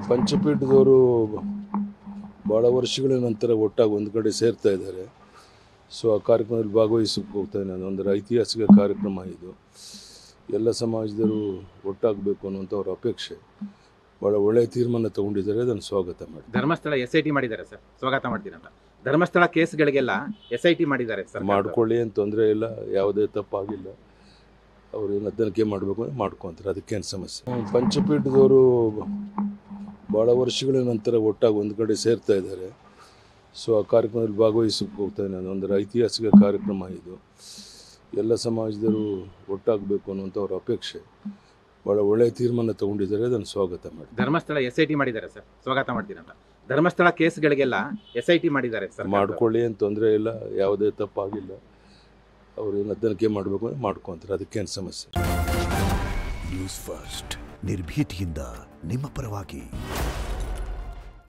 ಪಂಚಪೀಠದವರು ಭಾಳ ವರ್ಷಗಳ ನಂತರ ಒಟ್ಟಾಗಿ ಒಂದು ಕಡೆ ಸೇರ್ತಾ ಇದ್ದಾರೆ. ಸೊ ಆ ಕಾರ್ಯಕ್ರಮದಲ್ಲಿ ಭಾಗವಹಿಸಕ್ಕೆ ಹೋಗ್ತಾ ಇದ್ದೀನಿ. ಒಂದು ಐತಿಹಾಸಿಕ ಕಾರ್ಯಕ್ರಮ ಇದು. ಎಲ್ಲ ಸಮಾಜದವರು ಒಟ್ಟಾಗಬೇಕು ಅನ್ನುವಂಥ ಅವ್ರ ಅಪೇಕ್ಷೆ. ಭಾಳ ಒಳ್ಳೆಯ ತೀರ್ಮಾನ ತಗೊಂಡಿದ್ದಾರೆ, ಅದನ್ನು ಸ್ವಾಗತ ಮಾಡಿ. ಧರ್ಮಸ್ಥಳ SIT ಮಾಡಿದ್ದಾರೆ ಸರ್, ಸ್ವಾಗತ ಮಾಡ್ತೀರಂತ. ಧರ್ಮಸ್ಥಳ ಕೇಸ್ಗಳಿಗೆಲ್ಲ SIT ಮಾಡಿದ್ದಾರೆ ಸರ್. ಮಾಡ್ಕೊಳ್ಳಿ, ಏನು ತೊಂದರೆ ಇಲ್ಲ, ಯಾವುದೇ ತಪ್ಪಾಗಿಲ್ಲ. ಅವ್ರು ಏನು ತನಿಖೆ ಮಾಡಬೇಕು ಅಂದರೆ ಮಾಡ್ಕೊತಾರೆ, ಅದಕ್ಕೇನು ಸಮಸ್ಯೆ. ಪಂಚಪೀಠದವರು ಭಾಳ ವರ್ಷಗಳ ನಂತರ ಒಟ್ಟಾಗಿ ಒಂದು ಕಡೆ ಸೇರ್ತಾ ಇದ್ದಾರೆ. ಸೊ ಆ ಕಾರ್ಯಕ್ರಮದಲ್ಲಿ ಭಾಗವಹಿಸಕ್ಕೆ ಹೋಗ್ತಾ ಇದ್ದೀನಿ. ಒಂದು ಐತಿಹಾಸಿಕ ಕಾರ್ಯಕ್ರಮ ಇದು. ಎಲ್ಲ ಸಮಾಜದವರು ಒಟ್ಟಾಗಬೇಕು ಅನ್ನುವಂಥ ಅವ್ರ ಅಪೇಕ್ಷೆ. ಭಾಳ ಒಳ್ಳೆಯ ತೀರ್ಮಾನ ತಗೊಂಡಿದ್ದಾರೆ, ಅದನ್ನು ಸ್ವಾಗತ ಮಾಡಿ. ಧರ್ಮಸ್ಥಳ SIT ಮಾಡಿದ್ದಾರೆ ಸರ್, ಸ್ವಾಗತ ಮಾಡ್ತೀರಂತ. ಧರ್ಮಸ್ಥಳ ಕೇಸ್ಗಳಿಗೆಲ್ಲ SIT ಮಾಡಿದ್ದಾರೆ ಸರ್. ಮಾಡ್ಕೊಳ್ಳಿ, ಏನು ತೊಂದರೆ ಇಲ್ಲ, ಯಾವುದೇ ತಪ್ಪಾಗಿಲ್ಲ. ಅವ್ರು ಏನು ತನಿಖೆ ಮಾಡಬೇಕು ಅಂದರೆ ಮಾಡ್ಕೊತಾರೆ, ಅದಕ್ಕೇನು ಸಮಸ್ಯೆ. ನ್ಯೂಸ್ ಫಸ್ಟ್, ನಿರ್ಭೀತಿಯಿಂದ ನಿಮ್ಮ ಪರವಾಗಿ.